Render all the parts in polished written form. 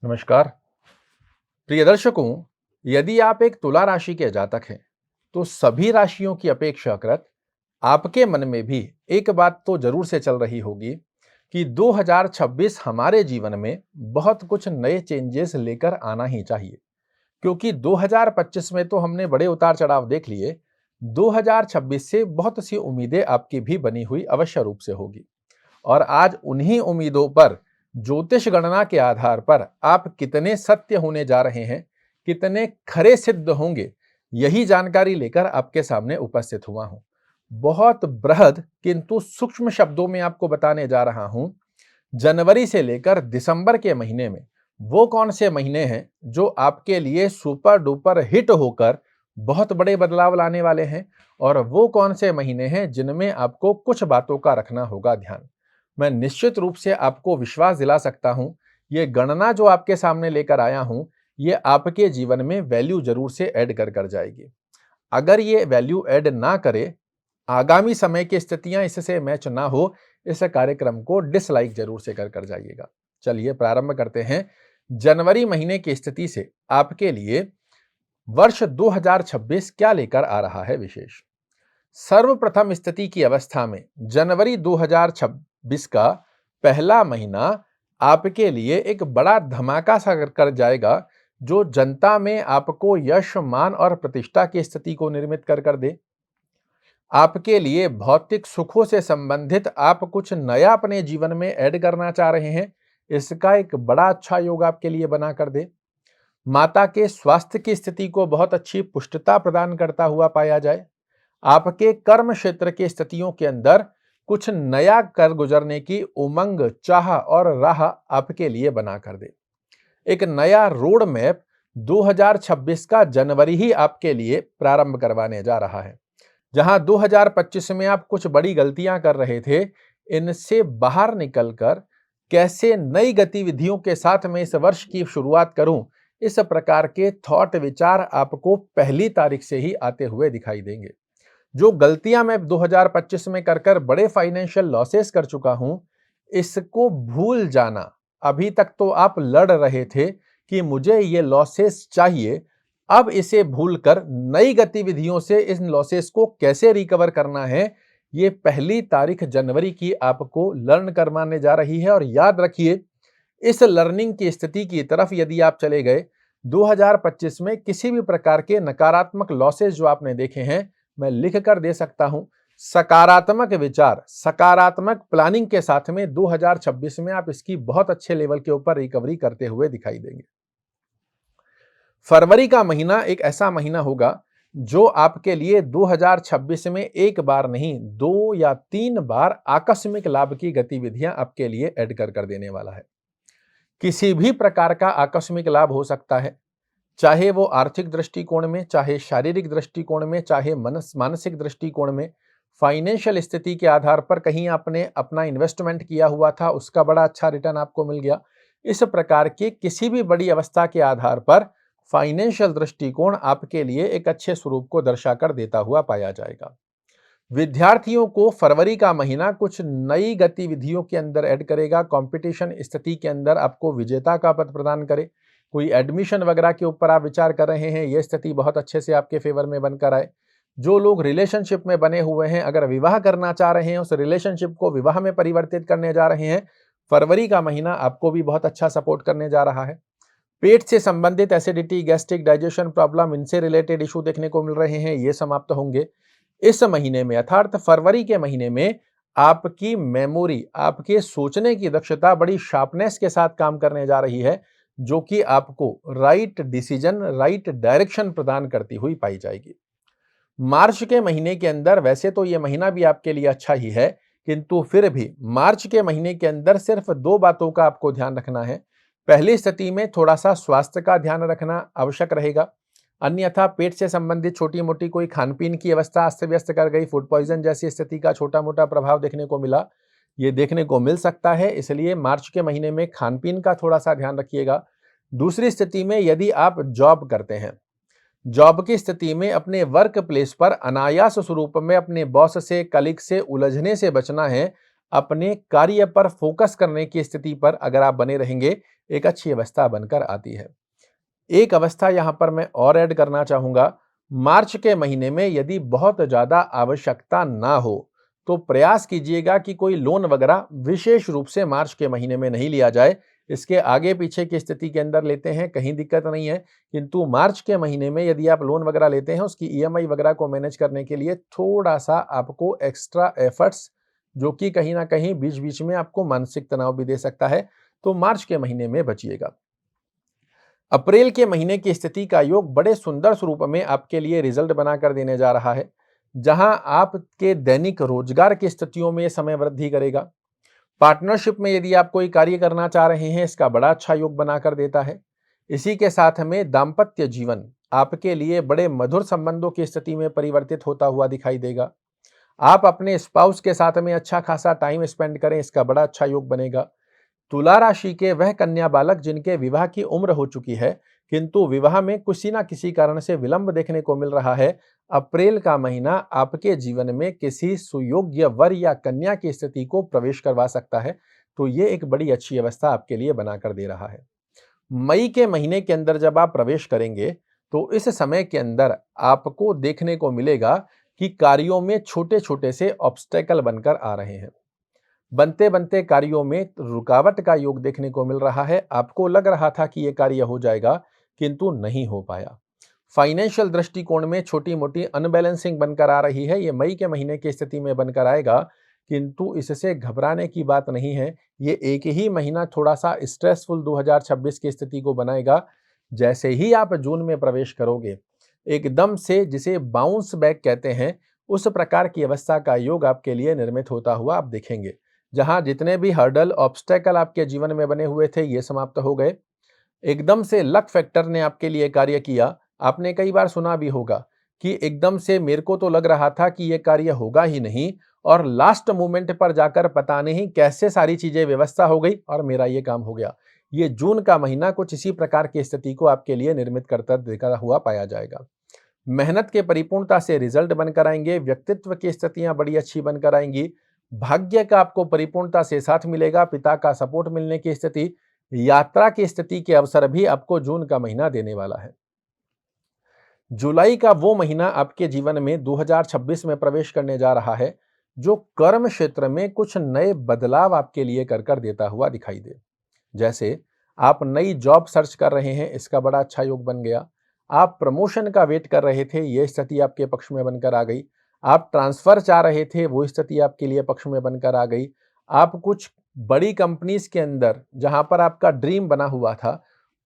नमस्कार प्रिय दर्शकों। यदि आप एक तुला राशि के जातक हैं तो सभी राशियों की अपेक्षाकृत आपके मन में भी एक बात तो जरूर से चल रही होगी कि 2026 हमारे जीवन में बहुत कुछ नए चेंजेस लेकर आना ही चाहिए, क्योंकि 2025 में तो हमने बड़े उतार चढ़ाव देख लिए। 2026 से बहुत सी उम्मीदें आपकी भी बनी हुई अवश्य रूप से होगी और आज उन्हीं उम्मीदों पर ज्योतिष गणना के आधार पर आप कितने सत्य होने जा रहे हैं, कितने खरे सिद्ध होंगे, यही जानकारी लेकर आपके सामने उपस्थित हुआ हूं। बहुत बृहद किंतु सूक्ष्म शब्दों में आपको बताने जा रहा हूं। जनवरी से लेकर दिसंबर के महीने में वो कौन से महीने हैं जो आपके लिए सुपर डुपर हिट होकर बहुत बड़े बदलाव लाने वाले हैं, और वो कौन से महीने हैं जिनमें आपको कुछ बातों का रखना होगा ध्यान। मैं निश्चित रूप से आपको विश्वास दिला सकता हूं, ये गणना जो आपके सामने लेकर आया हूं, ये आपके जीवन में वैल्यू जरूर से ऐड कर जाएगी। अगर ये वैल्यू ऐड ना करे, आगामी समय की स्थितियां इससे मैच ना हो, इस कार्यक्रम को डिसलाइक जरूर से कर जाइएगा। चलिए प्रारंभ करते हैं जनवरी महीने की स्थिति से आपके लिए वर्ष 2026 क्या लेकर आ रहा है विशेष। सर्वप्रथम स्थिति की अवस्था में जनवरी 2026 का पहला महीना आपके लिए एक बड़ा धमाका सा कर जाएगा, जो जनता में आपको यश मान और प्रतिष्ठा की स्थिति को निर्मित कर दे। आपके लिए भौतिक सुखों से संबंधित आप कुछ नया अपने जीवन में ऐड करना चाह रहे हैं, इसका एक बड़ा अच्छा योग आपके लिए बना कर दे। माता के स्वास्थ्य की स्थिति को बहुत अच्छी पुष्टता प्रदान करता हुआ पाया जाए। आपके कर्म क्षेत्र की स्थितियों के अंदर कुछ नया कर गुजरने की उमंग, चाह और राह आपके लिए बना कर दे। एक नया रोड मैप 2026 का जनवरी ही आपके लिए प्रारंभ करवाने जा रहा है। जहां 2025 में आप कुछ बड़ी गलतियां कर रहे थे, इनसे बाहर निकलकर कैसे नई गतिविधियों के साथ मैं इस वर्ष की शुरुआत करूं, इस प्रकार के थॉट विचार आपको पहली तारीख से ही आते हुए दिखाई देंगे। जो गलतियां मैं 2025 में कर बड़े फाइनेंशियल लॉसेस कर चुका हूं, इसको भूल जाना। अभी तक तो आप लड़ रहे थे कि मुझे ये लॉसेस चाहिए, अब इसे भूलकर नई गतिविधियों से इन लॉसेस को कैसे रिकवर करना है, ये पहली तारीख जनवरी की आपको लर्न करवाने जा रही है। और याद रखिए, इस लर्निंग की स्थिति की तरफ यदि आप चले गए, 2025 में किसी भी प्रकार के नकारात्मक लॉसेस जो आपने देखे हैं, मैं लिख कर दे सकता हूं, सकारात्मक विचार, सकारात्मक प्लानिंग के साथ में 2026 में आप इसकी बहुत अच्छे लेवल के ऊपर रिकवरी करते हुए दिखाई देंगे। फरवरी का महीना एक ऐसा महीना होगा जो आपके लिए 2026 में एक बार नहीं, 2 या 3 बार आकस्मिक लाभ की गतिविधियां आपके लिए ऐड कर देने वाला है। किसी भी प्रकार का आकस्मिक लाभ हो सकता है, चाहे वो आर्थिक दृष्टिकोण में, चाहे शारीरिक दृष्टिकोण में, चाहे मानसिक दृष्टिकोण में। फाइनेंशियल स्थिति के आधार पर कहीं आपने अपना इन्वेस्टमेंट किया हुआ था, उसका बड़ा अच्छा रिटर्न आपको मिल गया। इस प्रकार की किसी भी बड़ी अवस्था के आधार पर फाइनेंशियल दृष्टिकोण आपके लिए एक अच्छे स्वरूप को दर्शाकर देता हुआ पाया जाएगा। विद्यार्थियों को फरवरी का महीना कुछ नई गतिविधियों के अंदर ऐड करेगा। कंपटीशन स्थिति के अंदर आपको विजेता का पद प्रदान करे। कोई एडमिशन वगैरह के ऊपर आप विचार कर रहे हैं, यह स्थिति बहुत अच्छे से आपके फेवर में बनकर आए। जो लोग रिलेशनशिप में बने हुए हैं, अगर विवाह करना चाह रहे हैं, उस रिलेशनशिप को विवाह में परिवर्तित करने जा रहे हैं, फरवरी का महीना आपको भी बहुत अच्छा सपोर्ट करने जा रहा है। पेट से संबंधित एसिडिटी, गैस्ट्रिक, डाइजेशन प्रॉब्लम, इनसे रिलेटेड इशू देखने को मिल रहे हैं, ये समाप्त होंगे। इस महीने में अर्थात फरवरी के महीने में आपकी मेमोरी, आपके सोचने की दक्षता बड़ी शार्पनेस के साथ काम करने जा रही है, जो कि आपको राइट डिसीजन, राइट डायरेक्शन प्रदान करती हुई पाई जाएगी। मार्च के महीने के अंदर वैसे तो यह महीना भी आपके लिए अच्छा ही है, किंतु फिर भी मार्च के महीने के अंदर सिर्फ 2 बातों का आपको ध्यान रखना है। पहली स्थिति में थोड़ा सा स्वास्थ्य का ध्यान रखना आवश्यक रहेगा, अन्यथा पेट से संबंधित छोटी मोटी कोई खान पीन की अवस्था अस्त व्यस्त कर गई, फूड पॉइजन जैसी स्थिति का छोटा मोटा प्रभाव देखने को मिला, ये देखने को मिल सकता है। इसलिए मार्च के महीने में खान पीन का थोड़ा सा ध्यान रखिएगा। दूसरी स्थिति में यदि आप जॉब करते हैं, जॉब की स्थिति में अपने वर्क प्लेस पर अनायास स्वरूप में अपने बॉस से, कलीग से उलझने से बचना है। अपने कार्य पर फोकस करने की स्थिति पर अगर आप बने रहेंगे, एक अच्छी अवस्था बनकर आती है। एक अवस्था यहां पर मैं और ऐड करना चाहूंगा। मार्च के महीने में यदि बहुत ज्यादा आवश्यकता ना हो तो प्रयास कीजिएगा कि कोई लोन वगैरह विशेष रूप से मार्च के महीने में नहीं लिया जाए। इसके आगे पीछे की स्थिति के अंदर लेते हैं, कहीं दिक्कत नहीं है, किंतु मार्च के महीने में यदि आप लोन वगैरह लेते हैं, उसकी ईएमआई वगैरह को मैनेज करने के लिए थोड़ा सा आपको एक्स्ट्रा एफर्ट्स, जो कि कहीं ना कहीं बीच बीच में आपको मानसिक तनाव भी दे सकता है, तो मार्च के महीने में बचिएगा। अप्रैल के महीने की स्थिति का योग बड़े सुंदर स्वरूप में आपके लिए रिजल्ट बनाकर देने जा रहा है, जहां आपके दैनिक रोजगार की स्थितियों में समय वृद्धि करेगा। पार्टनरशिप में यदि आप कोई कार्य करना चाह रहे हैं, इसका बड़ा अच्छा योग बनाकर देता है। इसी के साथ में दाम्पत्य जीवन आपके लिए बड़े मधुर संबंधों की स्थिति में परिवर्तित होता हुआ दिखाई देगा। आप अपने स्पाउस के साथ में अच्छा खासा टाइम स्पेंड करें, इसका बड़ा अच्छा योग बनेगा। तुला राशि के वह कन्या बालक जिनके विवाह की उम्र हो चुकी है, किंतु विवाह में किसी ना किसी कारण से विलंब देखने को मिल रहा है, अप्रैल का महीना आपके जीवन में किसी सुयोग्य वर या कन्या की स्थिति को प्रवेश करवा सकता है। तो ये एक बड़ी अच्छी अवस्था आपके लिए बनाकर दे रहा है। मई के महीने के अंदर जब आप प्रवेश करेंगे, तो इस समय के अंदर आपको देखने को मिलेगा कि कार्यों में छोटे छोटे से ऑब्स्टेकल बनकर आ रहे हैं। बनते बनते कार्यों में रुकावट का योग देखने को मिल रहा है। आपको लग रहा था कि यह कार्य हो जाएगा, किंतु नहीं हो पाया। फाइनेंशियल दृष्टिकोण में छोटी मोटी अनबैलेंसिंग बनकर आ रही है। ये मई के महीने की स्थिति में बनकर आएगा, किंतु इससे घबराने की बात नहीं है। ये एक ही महीना थोड़ा सा स्ट्रेसफुल 2026 की स्थिति को बनाएगा। जैसे ही आप जून में प्रवेश करोगे, एकदम से जिसे बाउंस बैक कहते हैं, उस प्रकार की अवस्था का योग आपके लिए निर्मित होता हुआ आप देखेंगे। जहां जितने भी हर्डल ऑब्स्टेकल आपके जीवन में बने हुए थे, ये समाप्त हो गए। एकदम से लक फैक्टर ने आपके लिए कार्य किया। आपने कई बार सुना भी होगा कि एकदम से मेरे को तो लग रहा था कि ये कार्य होगा ही नहीं, और लास्ट मोमेंट पर जाकर पता नहीं कैसे सारी चीजें व्यवस्था हो गई और मेरा ये काम हो गया। ये जून का महीना कुछ इसी प्रकार की स्थिति को आपके लिए निर्मित करता दिखा हुआ पाया जाएगा। मेहनत के परिपूर्णता से रिजल्ट बनकर आएंगे। व्यक्तित्व की स्थितियां बड़ी अच्छी बनकर आएंगी। भाग्य का आपको परिपूर्णता से साथ मिलेगा। पिता का सपोर्ट मिलने की स्थिति, यात्रा की स्थिति के अवसर भी आपको जून का महीना देने वाला है। जुलाई का वो महीना आपके जीवन में 2026 में प्रवेश करने जा रहा है, जो कर्म क्षेत्र में कुछ नए बदलाव आपके लिए कर देता हुआ दिखाई दे। जैसे आप नई जॉब सर्च कर रहे हैं, इसका बड़ा अच्छा योग बन गया। आप प्रमोशन का वेट कर रहे थे, ये स्थिति आपके पक्ष में बनकर आ गई। आप ट्रांसफर चाह रहे थे, वो स्थिति आपके लिए पक्ष में बनकर आ गई। आप कुछ बड़ी कंपनीज के अंदर जहां पर आपका ड्रीम बना हुआ था,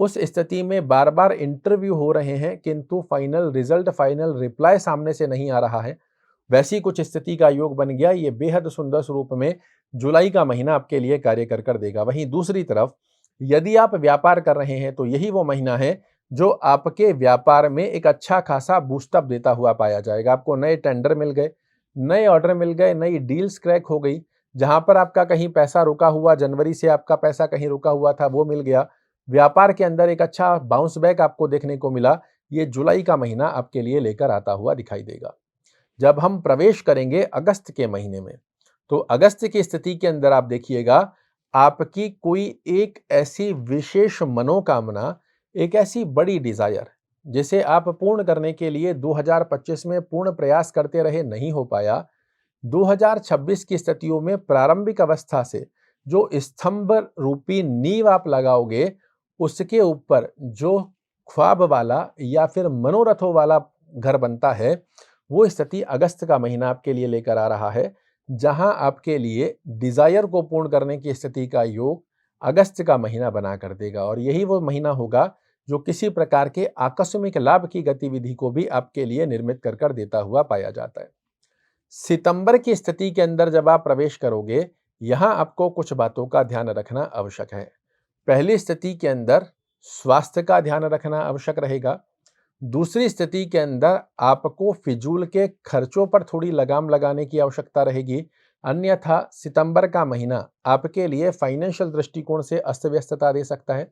उस स्थिति में बार बार इंटरव्यू हो रहे हैं, किंतु फाइनल रिजल्ट, फाइनल रिप्लाई सामने से नहीं आ रहा है, वैसी कुछ स्थिति का योग बन गया। ये बेहद सुंदर स्वरूप में जुलाई का महीना आपके लिए कार्य कर देगा। वहीं दूसरी तरफ यदि आप व्यापार कर रहे हैं, तो यही वो महीना है जो आपके व्यापार में एक अच्छा खासा बूस्टअप देता हुआ पाया जाएगा। आपको नए टेंडर मिल गए, नए ऑर्डर मिल गए, नई डील्स क्रैक हो गई। जहां पर आपका कहीं पैसा रुका हुआ, जनवरी से आपका पैसा कहीं रुका हुआ था, वो मिल गया। व्यापार के अंदर एक अच्छा बाउंस बैक आपको देखने को मिला। ये जुलाई का महीना आपके लिए लेकर आता हुआ दिखाई देगा। जब हम प्रवेश करेंगे अगस्त के महीने में, तो अगस्त की स्थिति के अंदर आप देखिएगा, आपकी कोई एक ऐसी विशेष मनोकामना, एक ऐसी बड़ी डिजायर जिसे आप पूर्ण करने के लिए 2025 में पूर्ण प्रयास करते रहे, नहीं हो पाया। 2026 की स्थितियों में प्रारंभिक अवस्था से जो स्तंभ रूपी नींव आप लगाओगे, उसके ऊपर जो ख्वाब वाला या फिर मनोरथों वाला घर बनता है, वो स्थिति अगस्त का महीना आपके लिए लेकर आ रहा है। जहां आपके लिए डिजायर को पूर्ण करने की स्थिति का योग अगस्त का महीना बना कर देगा, और यही वो महीना होगा जो किसी प्रकार के आकस्मिक लाभ की गतिविधि को भी आपके लिए निर्मित कर देता हुआ पाया जाता है। सितंबर की स्थिति के अंदर जब आप प्रवेश करोगे, यहां आपको कुछ बातों का ध्यान रखना आवश्यक है। पहली स्थिति के अंदर स्वास्थ्य का ध्यान रखना आवश्यक रहेगा। दूसरी स्थिति के अंदर आपको फिजूल के खर्चों पर थोड़ी लगाम लगाने की आवश्यकता रहेगी। अन्यथा सितंबर का महीना आपके लिए फाइनेंशियल दृष्टिकोण से अस्त व्यस्तता दे सकता है।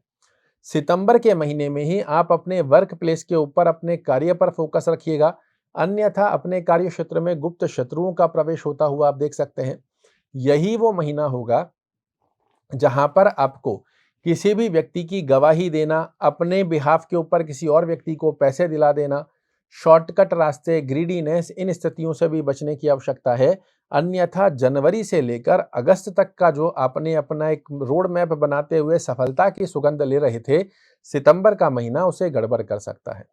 सितंबर के महीने में ही आप अपने वर्क प्लेस के ऊपर अपने कार्य पर फोकस रखिएगा, अन्यथा अपने कार्य क्षेत्र में गुप्त शत्रुओं का प्रवेश होता हुआ आप देख सकते हैं। यही वो महीना होगा जहां पर आपको किसी भी व्यक्ति की गवाही देना, अपने बिहाफ के ऊपर किसी और व्यक्ति को पैसे दिला देना, शॉर्टकट रास्ते, ग्रीडीनेस, इन स्थितियों से भी बचने की आवश्यकता है। अन्यथा जनवरी से लेकर अगस्त तक का जो आपने अपना एक रोड मैप बनाते हुए सफलता की सुगंध ले रहे थे, सितंबर का महीना उसे गड़बड़ कर सकता है।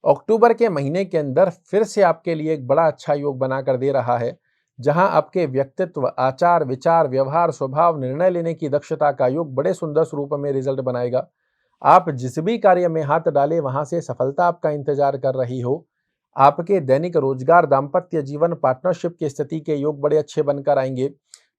अक्टूबर के महीने के अंदर फिर से आपके लिए एक बड़ा अच्छा योग बनाकर दे रहा है, जहां आपके व्यक्तित्व, आचार, विचार, व्यवहार, स्वभाव, निर्णय लेने की दक्षता का योग बड़े सुंदर स्वरूप में रिजल्ट बनाएगा। आप जिस भी कार्य में हाथ डालें वहां से सफलता आपका इंतजार कर रही हो। आपके दैनिक रोजगार, दाम्पत्य जीवन, पार्टनरशिप की स्थिति के योग बड़े अच्छे बनकर आएंगे।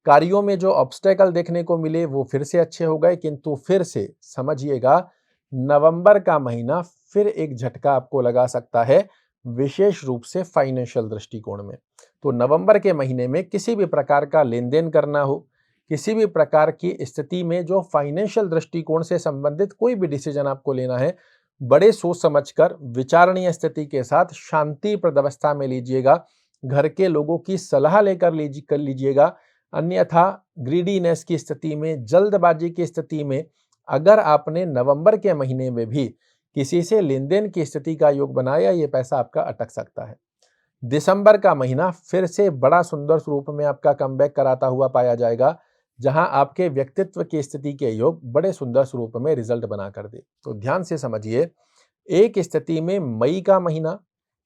कार्यों में जो ऑब्स्टेकल देखने को मिले वो फिर से अच्छे हो गए, किंतु फिर से समझिएगा नवंबर का महीना फिर एक झटका आपको लगा सकता है, विशेष रूप से फाइनेंशियल दृष्टिकोण में। तो नवंबर के महीने में किसी भी प्रकार का लेन देन करना हो, किसी भी प्रकार की स्थिति में जो फाइनेंशियल दृष्टिकोण से संबंधित कोई भी डिसीजन आपको लेना है, बड़े सोच समझकर विचारणीय स्थिति के साथ शांतिप्रद अवस्था में लीजिएगा। घर के लोगों की सलाह लेकर कर लीजिएगा। अन्यथा ग्रीडीनेस की स्थिति में, जल्दबाजी की स्थिति में अगर आपने नवंबर के महीने में भी किसी से लेन देन की स्थिति का योग बनाया, ये पैसा आपका अटक सकता है। दिसंबर का महीना फिर से बड़ा सुंदर स्वरूप में आपका कमबैक कराता हुआ पाया जाएगा, जहां आपके व्यक्तित्व की स्थिति के योग बड़े सुंदर स्वरूप में रिजल्ट बनाकर दे। तो ध्यान से समझिए, एक स्थिति में मई का महीना,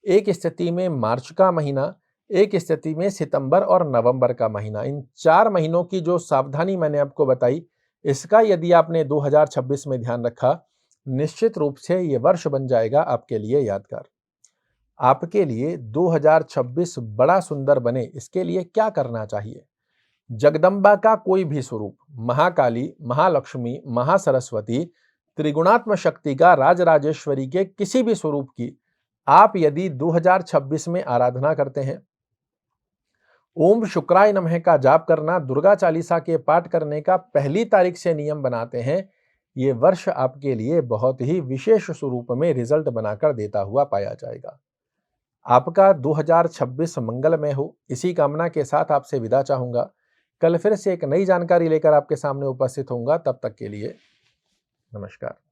एक स्थिति में मार्च का महीना, एक स्थिति में सितंबर और नवंबर का महीना, इन 4 महीनों की जो सावधानी मैंने आपको बताई, इसका यदि आपने 2026 में ध्यान रखा, निश्चित रूप से ये वर्ष बन जाएगा आपके लिए यादगार। आपके लिए 2026 बड़ा सुंदर बने, इसके लिए क्या करना चाहिए? जगदम्बा का कोई भी स्वरूप, महाकाली, महालक्ष्मी, महासरस्वती, त्रिगुणात्मक शक्ति का, राजराजेश्वरी के किसी भी स्वरूप की आप यदि 2026 में आराधना करते हैं, ओम शुक्राय नमः का जाप करना, दुर्गा चालीसा के पाठ करने का पहली तारीख से नियम बनाते हैं, ये वर्ष आपके लिए बहुत ही विशेष स्वरूप में रिजल्ट बनाकर देता हुआ पाया जाएगा। आपका 2026 मंगलमय हो, इसी कामना के साथ आपसे विदा चाहूंगा। कल फिर से एक नई जानकारी लेकर आपके सामने उपस्थित होऊंगा। तब तक के लिए नमस्कार।